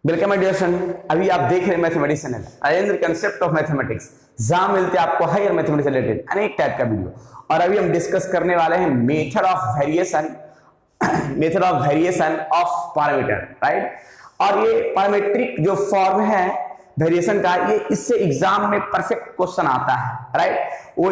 Welcome my dear student. अभी आप देख रहे हैं mathematics channel Ajendra concept of mathematics, जहां मिलते हैं आपको हायर मैथमेटिक्स से रिलेटेड अनेक टाइप का वीडियो। और अभी हम डिस्कस करने वाले हैं method of variation of parameter, right. और ये पैरामीट्रिक जो फॉर्म है वेरिएशन का, ये इससे एग्जाम में परफेक्ट क्वेश्चन आता है, राइट। वो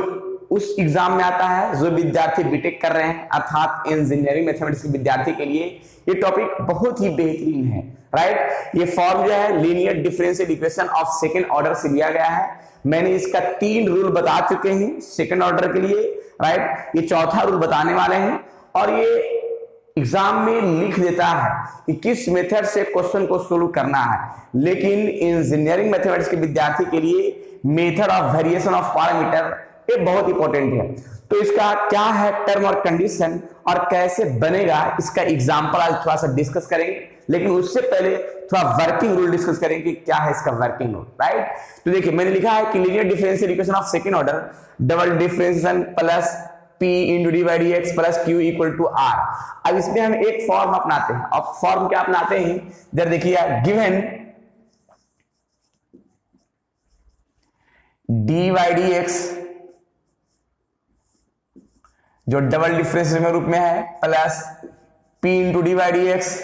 उस एग्जाम में आता है जो विद्यार्थी बीटेक कर रहे हैं, अर्थात इंजीनियरिंग मैथमेटिक्स के विद्यार्थी के लिए ये टॉपिक बहुत ही बेहतरीन है, राइट। ये फॉर्म जो है linear differential equation of second order से लिया गया है। मैंने इसका 3 रूल बता चुके हैं सेकंड ऑर्डर के लिए, राइट। ये चौथा रूल बताने वाले हैं और ये एग्जाम में लिख देता है कि किस मेथड से क्वेश्चन को सोल्व करना है। लेकिन इंजीनियरिंग मैथमेटिक्स के विद्यार्थी के लिए method of variation of parameter ये बहुत इंपॉर्टेंट है। तो इसका क्या है टर्म और कंडीशन और कैसे बनेगा, इसका एग्जांपल आज थोड़ा सा डिस्कस करेंगे। लेकिन उससे पहले थोड़ा वर्किंग रूल डिस्कस करेंगे कि क्या है इसका वर्किंग रूल, राइट। तो देखिए मैंने लिखा है कि linear differential equation of second order double differentiation plus p into D by D X plus Q equal to R. अब इसमें हम एक फॉर्म अपनाते हैं। अब फॉर्म क्या अपनाते हैं, जरा देखिए, given D by D X जो डबल डिफरेंशिएशन के रूप में है plus p into D by D X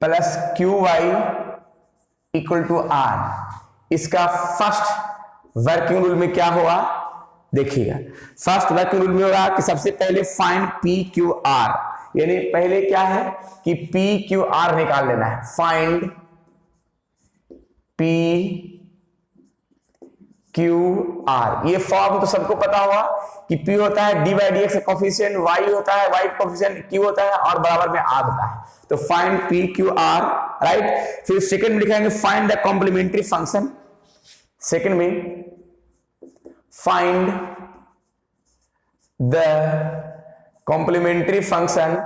plus Q Y equal to R. इसका फर्स्ट वर्किंग रूल में क्या होगा, देखिएगा। फर्स्ट वर्किंग रूल में होगा कि सबसे पहले फाइंड पी क्यू आर, यानी पहले क्या है कि पी क्यू आर निकाल लेना है। फाइंड पी क्यू आर, ये फॉर्म तो सबको पता होगा कि P होता है D by D x coefficient, Y होता है Y कोफिशिएंट, Q होता है और बराबर में R होता है। तो find P Q R, right. फिर सेकंड में लिखाएंगे find the complementary function. Second में find the complementary function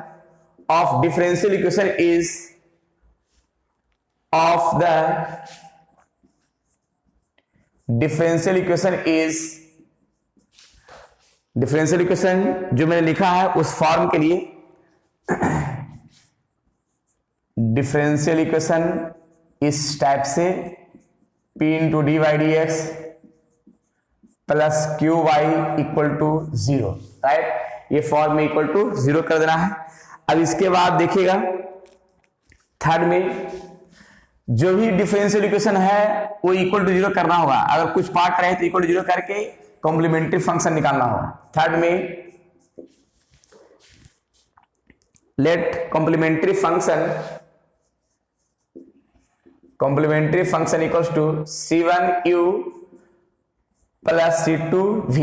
of differential equation is of the differential equation जो मैंने लिखा है उस फॉर्म के लिए डिफरेंशियल इक्वेशन इस टाइप से p into D by D X plus Q Y equal to 0, right. ये फॉर्म में इक्वल टू 0 कर देना है। अब इसके बाद देखिएगा थर्ड में जो भी डिफरेंशियल इक्वेशन है वो इक्वल टू 0 करना होगा। अगर कुछ पार्ट रहे तो इक्वल टू 0 करके कॉम्प्लीमेंट्री फंक्शन निकालना होगा। थर्ड में let complementary function equals to C1U plus C2V,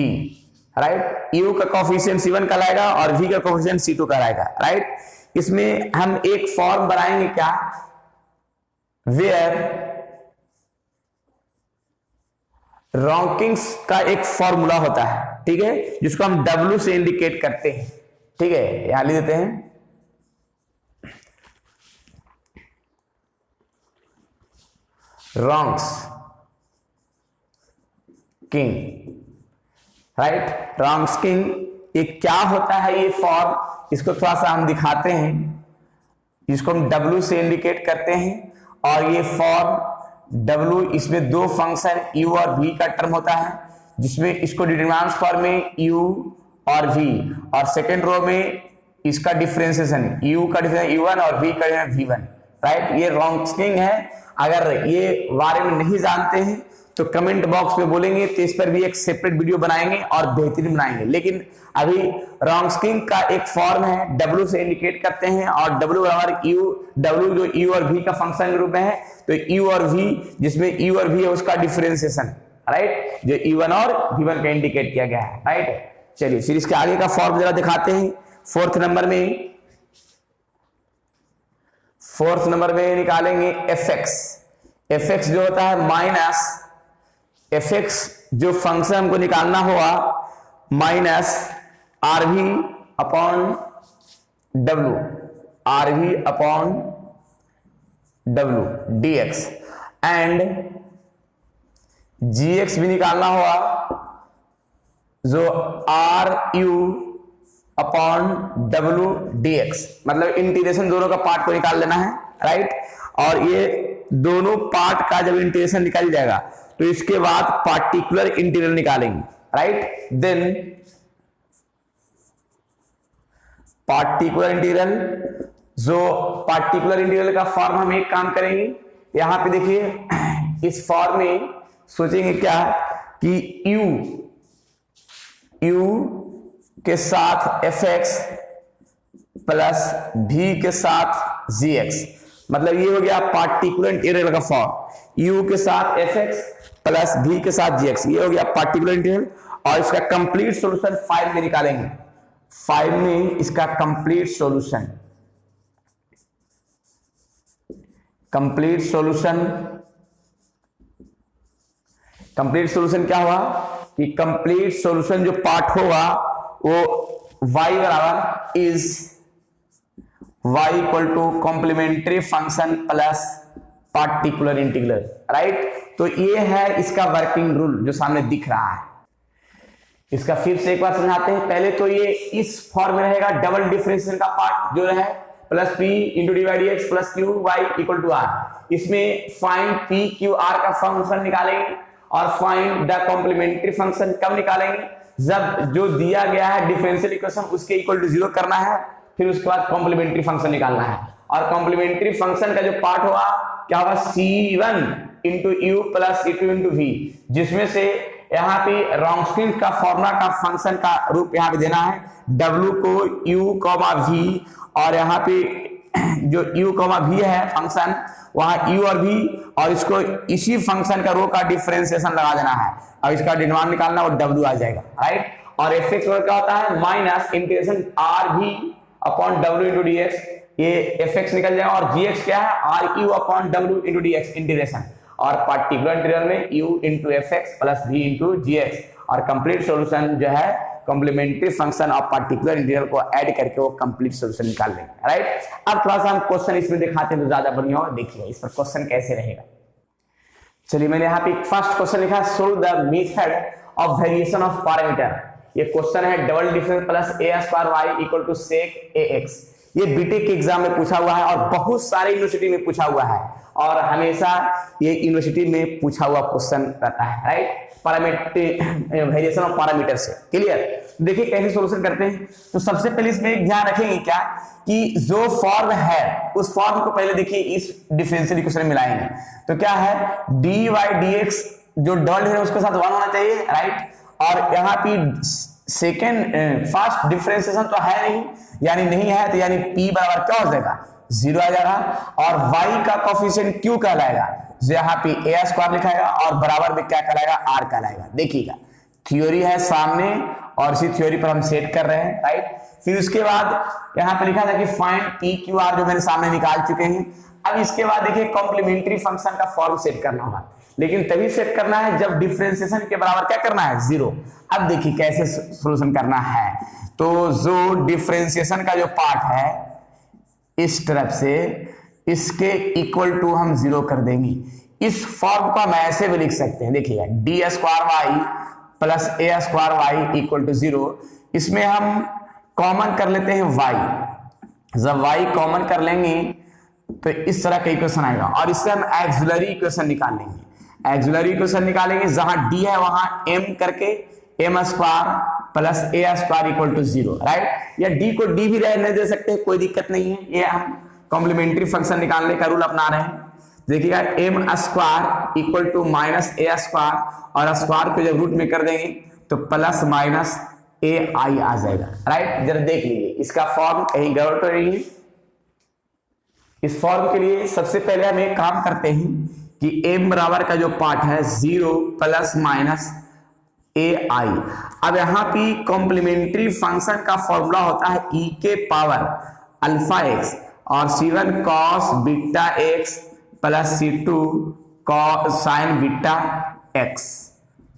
right. U का कोफिशिएंट C1 कहलाएगा और V का कोफिशिएंट C2 कहलाएगा, राइट। इसमें हम एक फॉर्म बनाएंगे क्या, वेयर रॉकिंग्स का एक फॉर्मूला होता है, ठीक है, जिसको हम W से इंडिकेट करते हैं, ठीक है। यहां लिख देते हैं wrongs king, right. Wrongs king ये क्या होता है, ये फॉर्म, इसको थोड़ा सा हम दिखाते हैं, जिसको हम W से इंडिकेट करते हैं। और ये फॉर्म W, इसमें दो फंक्शन U और V का टर्म होता है, जिसमें इसको डिटरमिनेंट फॉर्म में U और V, और सेकेंड रो में इसका डिफरेंशिएशन U का डिफरेंशिएशन U1 और V का V1, राइट। ये रॉन्ग्स-किंग है। अगर ये बारे में नहीं जानते हैं तो कमेंट बॉक्स में बोलेंगे, तो इस पर भी एक सेपरेट वीडियो बनाएंगे और बेहतरीन बनाएंगे। लेकिन अभी रॉन्ग्स-किंग का एक फॉर्म है, W से इंडिकेट करते हैं और W बराबर W जो U और V का फंक्शन के रूप में है, तो U और V, जिसमें U और V है उसका डिफरेंशिएशन, राइट, जो U1 और V1 का इंडिकेट किया गया है, राइट। चलिए फिर इसके आगे का फॉर्म जरा दिखाते हैं। फोर्थ नंबर में निकालेंगे fx जो होता है माइनस fx, जो फंक्शन हमको निकालना होगा minus RV upon W dx and gx भी निकालना होगा जो RU अपॉन W dx, मतलब इंटीग्रेशन दोनों का पार्ट को निकाल लेना है, राइट। और ये दोनों पार्ट का जब इंटीग्रेशन निकल जाएगा तो इसके बाद पार्टिकुलर इंटीग्रल निकालेंगे, राइट। देन पार्टिकुलर इंटीग्रल, जो पार्टिकुलर इंटीग्रल का फॉर्म हम एक काम करेंगे, यहां पे देखिए इस फॉर्म में सोचेंगे क्या कि u के साथ fx प्लस v के साथ gx, मतलब ये हो गया पार्टिकुलर इंटीग्रल का फॉर्म, u के साथ fx प्लस v के साथ gx, ये हो गया पार्टिकुलर इंटीग्रल। और इसका कंप्लीट सॉल्यूशन 5 में निकालेंगे, 5 में इसका कंप्लीट सॉल्यूशन, कंप्लीट सॉल्यूशन क्या हुआ कि कंप्लीट सॉल्यूशन जो पार्ट होगा वो y बराबर is y equal to complementary function plus particular integral, right. तो ये है इसका वर्किंग रूल जो सामने दिख रहा है। इसका फिर से एक बार समझाते हैं। पहले तो ये इस फॉर्म में रहेगा, डबल डिफरेंशिएशन का पार्ट जो है plus p into D by D X plus Q Y equal to R. इसमें फाइंड p क्यू आर का फंक्शन निकालेंगे और फाइंड द कॉम्प्लीमेंट्री फंक्शन कब निकालेंगे, जब जो दिया गया है डिफरेंशियल इक्वेशन उसके इक्वल टू 0 करना है, फिर उसके बाद कॉम्प्लीमेंट्री फंक्शन निकालना है। और कॉम्प्लीमेंट्री फंक्शन का जो पार्ट होगा क्या होगा, c1 into you plus c2 into v, जिसमें से यहाँ पे रॉन्स्किन का फॉर्मूला का फंक्शन का रूप यहाँ पे देना है, w को u कॉमा v, और यहाँ पे जो u कॉमा v है फंक्शन, वहां u और v, और इसको इसी फंक्शन का रो का डिफरेंशिएशन लगा देना है। अब इसका डिमांड निकालना, वो w आ जाएगा, राइट। और fx क्या होता है, minus integration rv upon w into dx, ये fx निकल जाएगा। और gx क्या है, ru upon w into dx integration, और पार्टिकुलर इंटीग्रल में u into fx plus v into gx, और कंप्लीट सॉल्यूशन जो है कॉम्प्लीमेंट्री फंक्शन और पार्टिकुलर इंटीग्रल को ऐड करके वो कंप्लीट सॉल्यूशन निकाल लेंगे, राइट। अब थोड़ा सा हम क्वेश्चन इसमें दिखाते हैं तो ज्यादा बढ़िया होगा। देखिए इस पर क्वेश्चन कैसे रहेगा। चलिए मैंने यहाँ पे फर्स्ट क्वेश्चन लिखा, solve the method of variation of parameter. ये क्वेश्चन है double difference plus a square y equal to sec ax। ये बीटेक के एग्जाम में पूछा हुआ है और बहुत सारे यूनिवर्सिटी में पूछा हुआ है, और हमेशा ये यूनिवर्सिटी में पूछा हुआ क्वेश्चन रहता है, right. Parameter variation of parameter से, क्लियर। देखिए कैसे सॉल्यूशन करते हैं। तो सबसे पहले इसमें एक ध्यान रखेंगे क्या कि जो फॉर्म है उस फॉर्म को पहले देखिए इस डिफरेंशियल इक्वेशन में मिलाएंगे। तो क्या है, डी वाई डी एक्स जो डबल है उसके साथ 1 होना चाहिए, राइट। और यहाँ पे सेकेंड फर्स्ट डिफरेंशिएशन तो है नहीं, यानी नहीं है, तो यानी p बराबर क्या हो जाएगा, 0 आ जाएगा। और y का कोफिशिएंट q कहलाएगा, जो यहाँ पे a स्क्वायर लिखाएगा, और बराबर में क्या कहलाएगा, r कहलाएगा। देखिएगा थ्योरी है सामने और इसी थ्योरी पर हम सेट कर रहे हैं, राइट। फिर उसके बाद यहाँ पे लिखा था कि फाइंड p q r, जो मेरे सामने निकाल चुके हैं। अब इसके बाद देखिए कॉम्प्लीमेंट्री फंक्शन का फॉर्म सेट करना होगा, लेकिन तभी सेट करना है जब डिफरेंशिएशन के बराबर क्या करना है, 0। अब देखिए कैसे सॉल्यूशन करना है। तो जो डिफरेंशिएशन का जो पार्ट है इस तरफ से इसके इक्वल टू हम 0 कर देंगे। इस फॉर्म को हम ऐसे भी लिख सकते हैं, देखिएगा D square Y plus A square Y equal to 0। इसमें हम कॉमन कर लेते हैं y, जब y कॉमन कर लेंगे तो इस तरह का इक्वेशन आएगा, और इससे हम एक्सिलरी इक्वेशन निकाल लेंगे। एक्सिलरी इक्वेशन निकालेंगे जहां d है वहां m करके m square plus A square equal to 0, right. या d को d भी रहने दे सकते हैं, कोई दिक्कत नहीं है। ये हम कॉम्प्लीमेंट्री फंक्शन निकालने का रूल अपना रहे हैं। देखिएगा m square equal to minus A square, और स्क्वायर को जब रूट में कर देंगे तो प्लस माइनस ए आई आ जाएगा, राइट। जरा देख लीजिए इसका फॉर्म कहीं गड़बड़ तो नहीं है। इस फॉर्म के लिए सबसे पहले हम एक काम करते हैं कि m बराबर का जो पार्ट है 0 प्लस माइनस ए आई। अब यहाँ पे कॉम्प्लीमेंट्री फंक्शन का फॉर्मूला होता है e के पावर अल्फा x और c1 cos beta x plus c2 cos sign beta x,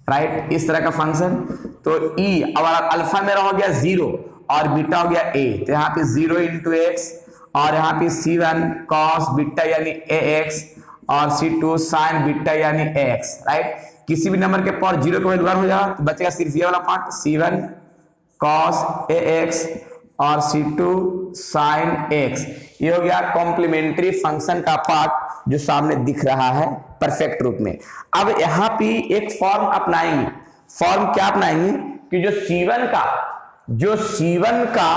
right. इस तरह का फंक्शन। तो e अब अल्फा मेरा हो गया 0 और बीटा हो गया a, तो यहाँ पे 0 इंटू एक्स, और यहाँ पे c1 cos बीटा यानी ax और c2 साइन बीटा यानी ax, राइट। किसी भी नंबर के पावर 0 को वैल्यू 1 हो जाएगा तो बचेगा सिर्फ ये वाला पार्ट, c1 cos ax और C2 sin x। ये हो गया कॉम्प्लीमेंट्री फंक्शन का पार्ट जो सामने दिख रहा है परफेक्ट रूप में। अब यहां पे एक फॉर्म अपनाएंगे। फॉर्म क्या अपनाएंगे कि जो C1 का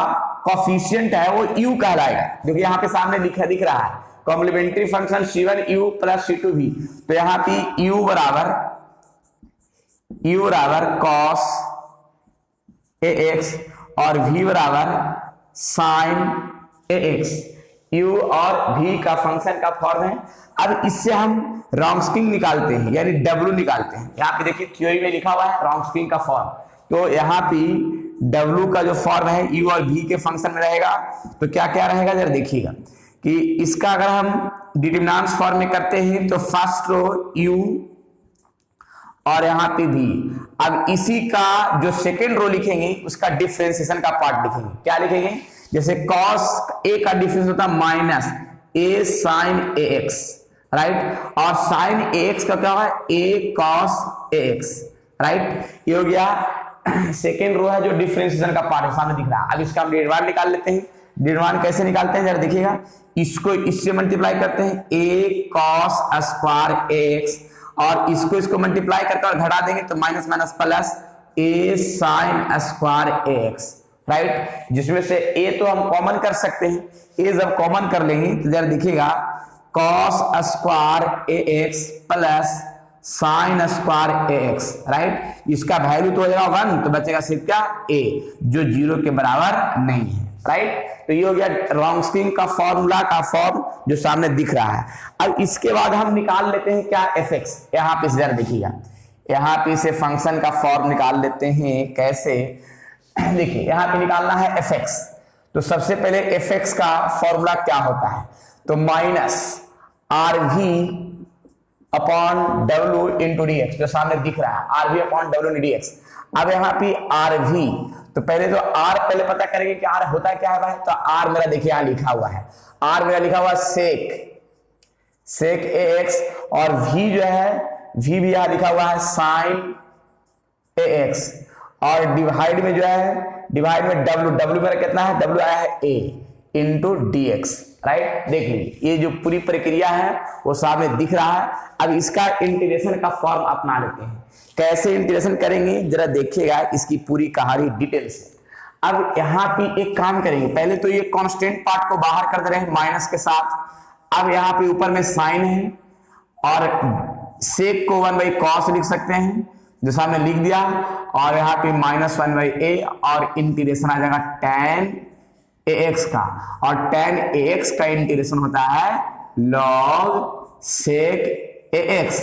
कोफिशिएंट है वो u कहलाएगा। देखिए यहां पे सामने दिख रहा है complementary function C1 u plus C2 v। तो यहां पे u बराबर cos ax और v बराबर sin ax। u और v का फंक्शन का फॉर्म है। अब इससे हम रॉन्स्किन निकालते हैं यानी w निकालते हैं। यहाँ पे देखिए थ्योरी में लिखा हुआ है रॉन्स्किन का फॉर्म। तो यहाँ पे w का जो फॉर्म है u और v के फंक्शन में रहेगा। तो क्या क्या रहेगा जरा देखिएगा कि इसका अगर हम डिटरमिनेंट फॉर्म में करते हैं तो फर्स्ट रो u और यहाँ पे v। अब इसी का जो सेकेंड रो लिखेंगे उसका डिफरेंशिएशन का पार्ट लिखेंगे। क्या लिखेंगे, जैसे cos a का डिफरेंस होता है minus a sin ax, right. और sin ax का क्या होगा a cos ax, राइट। ये हो गया सेकेंड रो है जो डिफरेंशिएशन का पार्ट है सामने दिख रहा है। अब इसका हम डेरिवेटिव निकाल लेते हैं। डेरिवेटिव कैसे निकालते हैं जरा देखिएगा। इसको इससे मल्टीप्लाई करते हैं a cos स्क्वायर ax और इसको मल्टीप्लाई करके और घटा देंगे तो minus minus plus a sin square ax, right. जिसमें से a तो हम कॉमन कर सकते हैं। a जब कॉमन कर लेंगे तो जरा देखिएगा cos square ax plus sin square ax, right. इसका वैल्यू तो हो जाएगा 1 तो बचेगा सिर्फ क्या a जो 0 के बराबर नहीं है, राइट। तो ये हो गया रॉन्स्किन का फॉर्मूला का फॉर्म जो सामने दिख रहा है। अब इसके बाद हम निकाल लेते हैं क्या fx। यहाँ पे जरा देखिएगा, यहाँ पे से फंक्शन का फॉर्म निकाल लेते हैं। कैसे, देखिए यहाँ पे निकालना है fx। तो सबसे पहले fx का फॉर्मूला क्या होता है, तो minus rv upon w into dx जो सामने दिख रहा है rv अपॉन w dx। अब यहाँ पे rv तो पहले तो r पहले पता करेंगे कि r होता है क्या है भाई। तो r मेरा देखिए यहाँ लिखा हुआ है, r मेरा लिखा हुआ sec ax और v जो है v भी यहाँ लिखा हुआ है sin ax और डिवाइड में जो है डिवाइड में w मेरा कितना है, w आया है a इंटू dx, राइट। देख लीजिए ये जो पूरी प्रक्रिया है वो सामने दिख रहा है। अब इसका इंटीग्रेशन का फॉर्म अपना लेते हैं। कैसे इंटीग्रेशन करेंगे जरा देखिएगा इसकी पूरी कहानी डिटेल से। अब यहाँ पे एक काम करेंगे, पहले तो ये कांस्टेंट पार्ट को बाहर कर दे रहे हैं माइनस के साथ। अब यहाँ पे ऊपर में साइन है और सेक को 1/cos लिख सकते हैं जो सामने लिख दिया और यहाँ पे -1/a और इंटीग्रेशन आ जाएगा tan ax का और tan ax का इंटीग्रेशन होता है log sec ax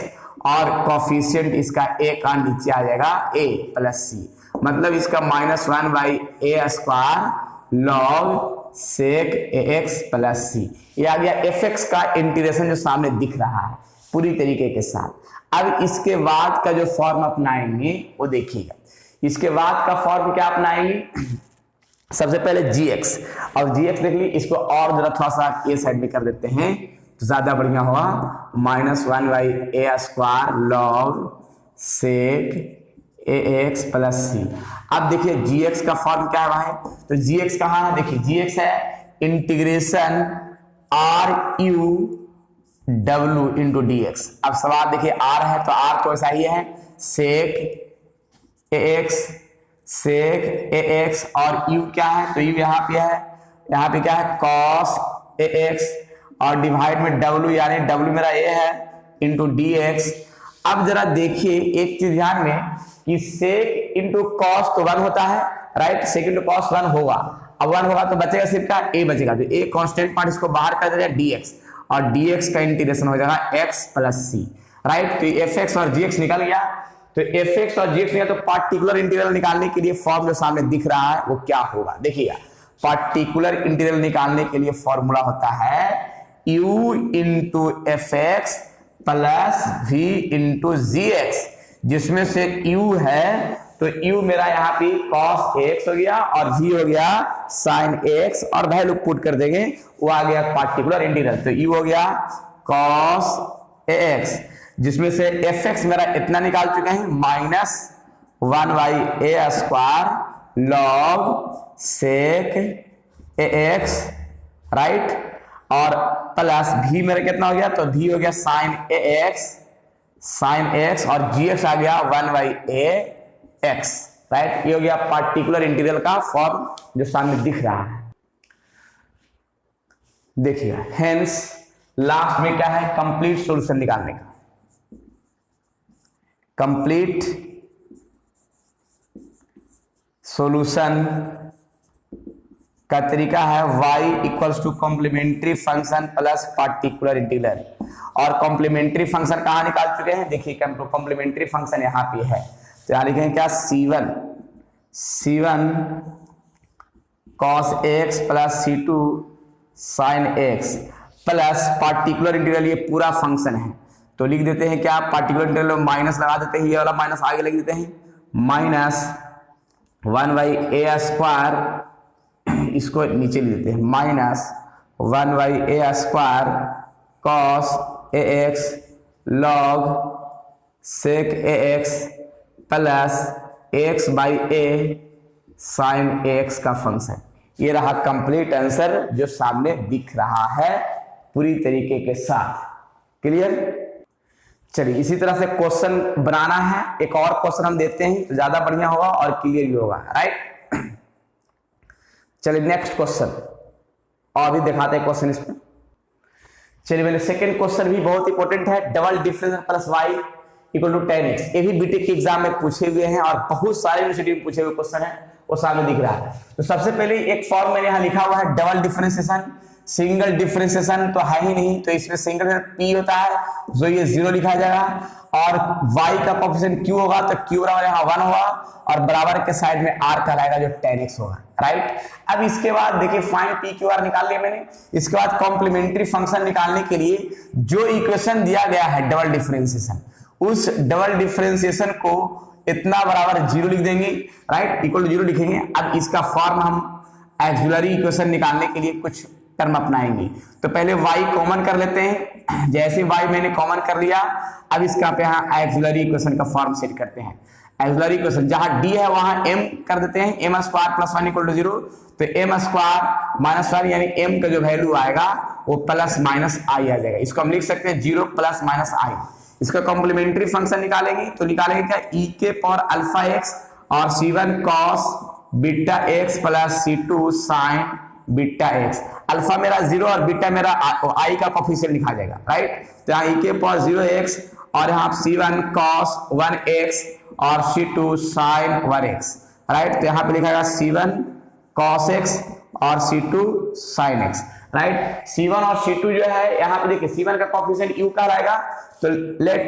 और कोफिशिएंट इसका a का नीचे आ जाएगा a प्लस c, मतलब इसका -1/a square log sec ax plus c। ये आ गया fx का इंटीग्रेशन जो सामने दिख रहा है पूरी तरीके के साथ। अब इसके बाद का जो फॉर्म अपनाएंगे वो देखिएगा। इसके बाद का फॉर्म क्या अपनाएंगे, सबसे पहले gx और gx देख ली, इसको और जरा थोड़ा सा ए साइड में कर देते हैं तो ज्यादा बढ़िया होगा। -1/a square log sec ax plus c। अब देखिए gx का फॉर्म क्या है भाई, तो gx कहाँ है, देखिए gx है integration ru w into dx। अब सवाल देखिए r है तो r तो ऐसा ही है sec ax और u क्या है, तो u यहाँ पे है, यहाँ पे क्या है cos ax और डिवाइड में w यानी w मेरा a है इंटू dx। अब जरा देखिए एक चीज ध्यान में कि sec इंटू कॉस तो 1 होता है, राइट। sec इंटू कॉस 1 होगा, अब 1 होगा तो बचेगा सिर्फ का a बचेगा, तो a कांस्टेंट पार्ट इसको बाहर कर देगा dx और dx का इंटीग्रेशन हो जाएगा x प्लस c, राइट। तो fx और gx निकल गया। तो fx और gx निकला तो पार्टिकुलर इंटीग्रल निकालने के लिए फॉर्म जो सामने दिख रहा है वो क्या होगा, देखिएगा। पार्टिकुलर इंटीग्रल निकालने के लिए फॉर्मूला होता है u into fx plus v into gx, जिसमें से u है तो u मेरा यहाँ पे cos ax हो गया और v हो गया sin ax और वैल्यू पुट कर देंगे वो आ गया पार्टिकुलर इंटीग्रल। तो u हो गया cos ax जिसमें से fx मेरा इतना निकाल चुके हैं -1/a स्क्वायर log sec ए एक्स, राइट, और प्लस भी मेरा कितना हो गया, तो भी हो गया साइन ए एक्स, साइन एक्स, और जी एक्स आ गया 1/a एक्स, राइट। ये हो गया पार्टिकुलर इंटीग्रल का फॉर्म जो सामने दिख रहा है। देखिए हेंस लास्ट में क्या है, कंप्लीट सॉल्यूशन निकालने का। कंप्लीट सॉल्यूशन का तरीका है y equals to complementary function plus particular integral. और कॉम्प्लीमेंट्री फंक्शन कहां निकाल चुके हैं, देखिए कॉम्प्लीमेंट्री फंक्शन यहां पे है, तो यहां लिखेंगे क्या, c1 cos x plus c2 sin x plus particular integral, ये पूरा फंक्शन है तो लिख देते हैं क्या, पार्टिकुलर इंटीग्रल में माइनस लगा देते हैं, ये वाला माइनस आगे लिख देते हैं, माइनस 1/a स्क्वायर, इसको नीचे लिख देते हैं, minus 1/a square cos ax log sec ax plus x/a sin ax का फंक्शन। ये रहा कंप्लीट आंसर जो सामने दिख रहा है पूरी तरीके के साथ। क्लियर। चलिए इसी तरह से क्वेश्चन बनाना है, एक और क्वेश्चन हम देते हैं तो ज्यादा बढ़िया होगा और क्लियर भी होगा, राइट। चलिए नेक्स्ट क्वेश्चन और भी दिखाते हैं क्वेश्चन इसमें। चलिए मेरे सेकंड क्वेश्चन भी बहुत इंपॉर्टेंट है, double differential plus y equal to 10x। ये भी बीटेक के एग्जाम में पूछे हुए हैं और बहुत सारे यूनिवर्सिटी में पूछे हुए क्वेश्चन है, वो सामने दिख रहा है। तो सबसे पहले एक फॉर्म मैंने यहाँ लिखा हुआ है डबल डिफरेंशिएशन, सिंगल डिफरेंशिएशन तो है ही नहीं, तो इसमें सिंगल p होता है जो ये 0 लिखा जाएगा, और y का कोएफिशिएंट q होगा तो q बराबर यहाँ 1 होगा, और बराबर के साइड में r कहलाएगा जो 10x होगा, राइट। अब इसके बाद देखिए फाइंड p q r निकाल लिया मैंने। इसके बाद कॉम्प्लीमेंट्री फंक्शन निकालने के लिए जो इक्वेशन दिया गया है डबल डिफरेंशिएशन, उस डबल डिफरेंशिएशन को इतना बराबर 0 लिख देंगे, राइट, इक्वल टू 0 लिखेंगे। अब इसका फॉर्म हम ऑक्सिलरी इक्वेशन निकालने के लिए कुछ टर्म अपनाएंगे। तो पहले y कॉमन कर लेते हैं, जैसे y मैंने कॉमन कर लिया, अब इसका पे यहाँ ऑक्सिलरी इक्वेशन का फॉर्म सेट करते हैं। ऑक्सिलरी इक्वेशन जहां d है वहां m कर देते हैं, m square plus 1 equal to 0, तो m स्क्वायर माइनस 1 यानी m का जो वैल्यू आएगा वो प्लस माइनस i आ जाएगा। इसको हम लिख सकते हैं 0 प्लस माइनस i। इसका कॉम्प्लीमेंट्री फंक्शन निकालेंगे तो निकालेंगे क्या, e के पावर अल्फा x और c1 cos beta x plus c2 sin beta x। Alpha मेरा 0 और बीटा मेरा i का कोएफिशिएंट लिखा जाएगा, राइट। तो यहाँ e के पावर 0x और यहाँ c1 cos 1x और c2 sin 1x, राइट। तो यहाँ पे लिखा जाएगा c1 cos x और c2 sin x, right. c1 और c2 जो है यहाँ पे देखिए c1 का कोएफिशिएंट u कहलाएगा, तो लेट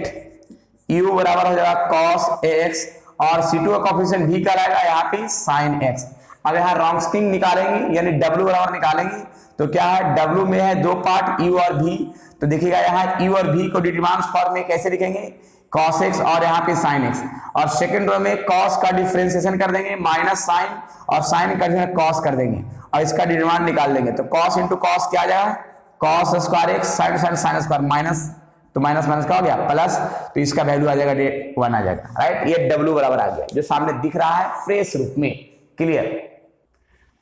u बराबर हो जाएगा cos ax, और c2 का कोएफिशिएंट v कहलाएगा यहाँ पे sin x। अब यहाँ रॉन्स्किंग निकालेंगे यानी w बराबर निकालेंगे, तो क्या है, w में है दो पार्ट u और v, तो देखिएगा यहाँ u और v को डिटरमिनेंट फॉर्म में कैसे लिखेंगे, cos x और यहाँ पे sin x, और सेकंड रो में cos का डिफरेंशिएशन कर देंगे माइनस sin, और sin का जो है cos कर देंगे, और इसका डिटरमिनेंट निकाल देंगे। तो cos इंटू cos क्या आ जाएगा, cos square x sin square minus, तो माइनस माइनस का हो गया प्लस, तो इसका वैल्यू आ जाएगा 1 आ जाएगा, राइट। ये w बराबर आ गया जो सामने दिख रहा है फ्रेश रूप में। क्लियर।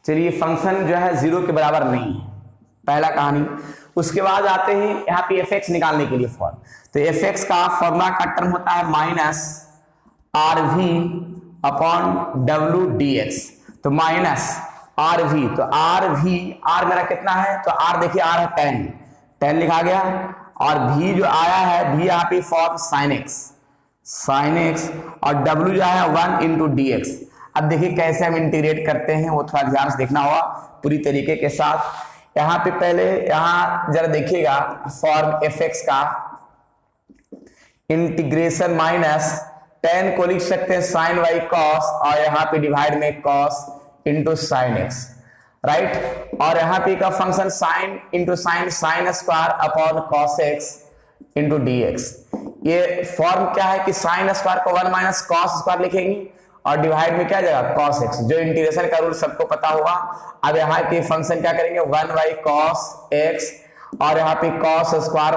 चलिए फंक्शन जो है 0 के बराबर नहीं है, पहला कहानी। उसके बाद आते हैं यहाँ पे fx निकालने के लिए फॉर्म, तो fx का फॉर्मूला का टर्म होता है minus rv upon w dx, तो माइनस rv, तो r मेरा कितना है, तो r देखिए r है 10 लिखा गया, और v जो आया है v यहाँ पे फॉर्म sin x, और w जो है 1 इंटू dx। अब देखिए कैसे हम इंटीग्रेट करते हैं वो थोड़ा ध्यान से देखना होगा पूरी तरीके के साथ। यहाँ पे पहले यहाँ जरा देखिएगा फॉर्म fx का इंटीग्रेशन माइनस 10 को लिख सकते हैं sin y cos, और यहाँ पे डिवाइड में cos into sin x, right. और यहाँ पे का function sin into sin square upon cos x into dx। ये फॉर्म क्या है कि sin स्क्वायर को 1 माइनस cos स्क्वायर लिखेंगे, और डिवाइड में क्या जाएगा cos x, जो इंटीग्रेशन का रूल सबको पता होगा। अब यहाँ के फंक्शन क्या करेंगे 1 बाई cos x, और यहाँ पे cos square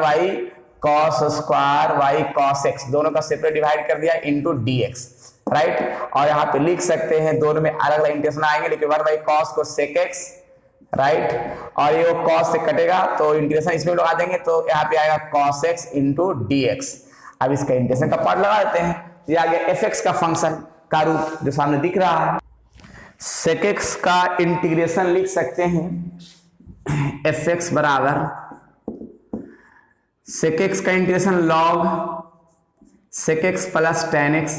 y cos x, दोनों का सेपरेट डिवाइड कर दिया इंटू dx, राइट। और यहाँ पे लिख सकते हैं दोनों में अलग अलग इंटीग्रेशन आएंगे, लेकिन 1 बाई cos को sec x राइट, और ये वो cos से कटेगा तो इंटीग्रेशन इसमें लगा देंगे तो यहाँ पे आएगा cos x into D x. अब इसका इंटीग्रेशन का पार्ट लगा देते हैं, ये आ गया fx का फंक्शन का रूप जो सामने दिख रहा है। sec x का इंटीग्रेशन लिख सकते हैं fx बराबर sec x का integration log sec x plus tan x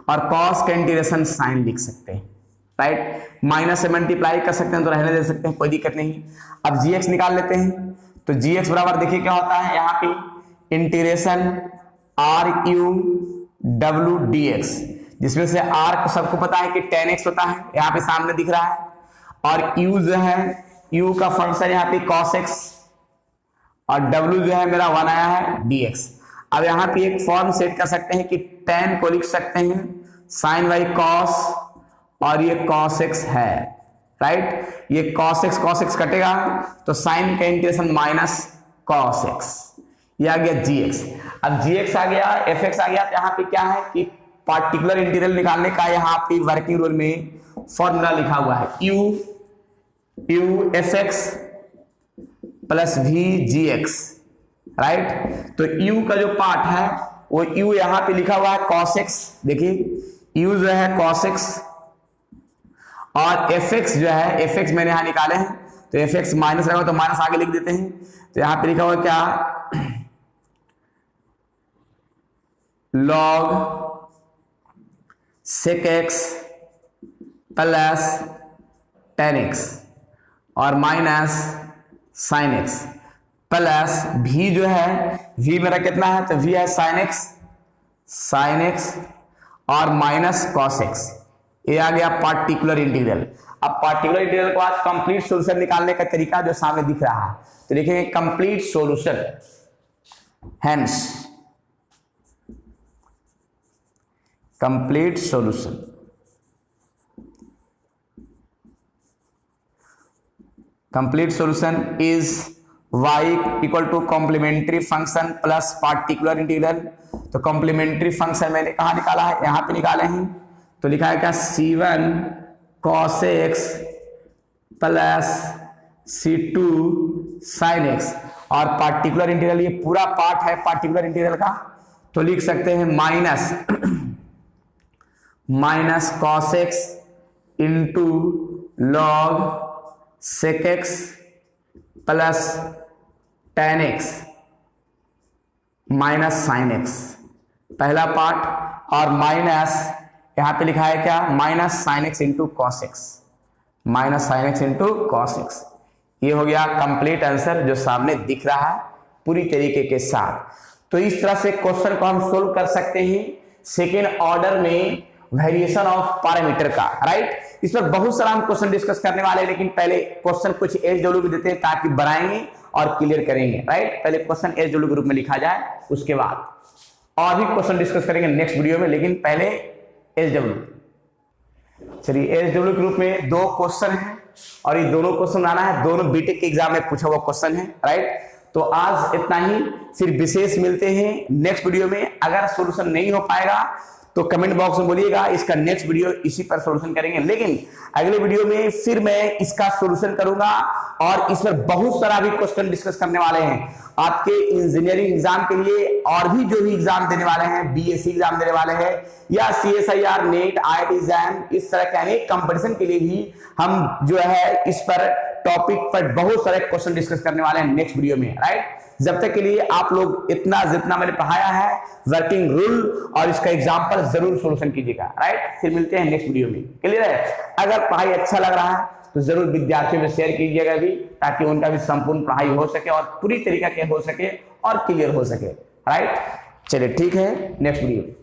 और cos का इंटीग्रेशन sin लिख सकते हैं, राइट। माइनस से मल्टीप्लाई कर सकते हैं तो रहने दे सकते हैं, कोई दिक्कत नहीं। अब gx निकाल लेते हैं तो gx बराबर देखिए क्या होता है यहाँ पे integration r u w dx, जिसमें से r को सबको पता है कि tan x होता है, यहाँ पे सामने दिख रहा है, और u जो है u का फंक्शन यहाँ पे cos x और w जो है मेरा 1 आया है dx। अब यहाँ पे एक फॉर्म सेट कर सकते हैं कि tan को लिख सकते हैं sin y cos और ये cos x है, राइट। ये cos x कटेगा तो sin का इंटीग्रेशन माइनस cos x, ये आ गया gx। अब gx आ गया, fx आ गया, तो यहाँ पे क्या है कि पार्टिकुलर इंटीग्रल निकालने का यहाँ पे वर्किंग रूल में फॉर्मूला लिखा हुआ है u fx plus v gx, right. तो u का जो पार्ट है वो u यहाँ पे लिखा हुआ है cos x, देखिए u जो है cos x और fx जो है fx मैंने यहां निकाले हैं तो fx माइनस रहेगा तो माइनस आगे लिख देते हैं, तो यहां पे लिखा हुआ क्या log sec x plus tan x और minus sin x plus v जो है v मेरा कितना है तो v है sin x और माइनस cos x, ये आ गया पार्टिकुलर इंटीग्रल। अब पार्टिकुलर इंटीग्रल को आज कंप्लीट सॉल्यूशन निकालने का तरीका जो सामने दिख रहा है, तो देखेंगे complete solution, hence complete solution, complete solution is y equal to complementary function plus particular integral. तो कॉम्प्लीमेंट्री फंक्शन मैंने कहा निकाला है, यहां पे निकाले हैं, तो लिखा है क्या c1 cos x plus c2 sin x और पार्टिकुलर इंटीग्रल ये पूरा पार्ट है पार्टिकुलर इंटीग्रल का, तो लिख सकते हैं minus cos x into log sec x plus tan x minus sin x, पहला पार्ट, और माइनस यहां पे लिखा है क्या minus sin x into cos x, minus sin x into cos x। ये हो गया कंप्लीट आंसर जो सामने दिख रहा है पूरी तरीके के साथ। तो इस तरह से क्वेश्चन को हम सोल्व कर सकते हैं सेकेंड ऑर्डर में वेरिएशन ऑफ पैरामीटर का, राइट। इस पर बहुत सारा हम क्वेश्चन डिस्कस करने वाले हैं, लेकिन पहले क्वेश्चन कुछ एसडब्ल्यू भी देते हैं ताकि बनाएंगे और क्लियर करेंगे, राइट। पहले क्वेश्चन एसडब्ल्यू के रूप में लिखा जाए, उसके बाद और भी क्वेश्चन डिस्कस करेंगे नेक्स्ट वीडियो में, लेकिन पहले एसडब्ल्यू। चलिए, एसडब्ल्यू के रूप में दो क्वेश्चन है और ये दोनों क्वेश्चन आना है, दोनों बीटेक के एग्जाम में पूछा हुआ क्वेश्चन है, राइट। तो आज इतना ही, फिर विशेष मिलते हैं नेक्स्ट वीडियो में। अगर सॉल्यूशन नहीं हो पाएगा तो कमेंट बॉक्स में बोलिएगा, इसका नेक्स्ट वीडियो इसी पर सॉल्यूशन करेंगे, लेकिन अगले वीडियो में फिर मैं इसका सॉल्यूशन करूंगा और इस पर बहुत सारा भी क्वेश्चन डिस्कस करने वाले हैं आपके इंजीनियरिंग एग्जाम के लिए, और भी जो भी एग्जाम देने वाले हैं, बीएससी एग्जाम देने वाले हैं या सीएसआईआर नेट आईआईटी एग्जाम, इस तरह के अनेक कंपटीशन के लिए भी हम जो है इस पर टॉपिक पर बहुत सारे क्वेश्चन डिस्कस करने वाले हैं नेक्स्ट वीडियो में, राइट। जब तक के लिए आप लोग इतना जितना मैंने पढ़ाया है वर्किंग रूल और इसका एग्जाम्पल जरूर सॉल्यूशन कीजिएगा, राइट। फिर मिलते हैं नेक्स्ट वीडियो में, क्लियर है। अगर पढ़ाई अच्छा लग रहा है तो जरूर विद्यार्थियों में शेयर कीजिएगा भी, ताकि उनका भी संपूर्ण पढ़ाई हो सके और पूरी तरीके के हो सके और क्लियर हो सके, राइट। चलिए ठीक है, नेक्स्ट वीडियो।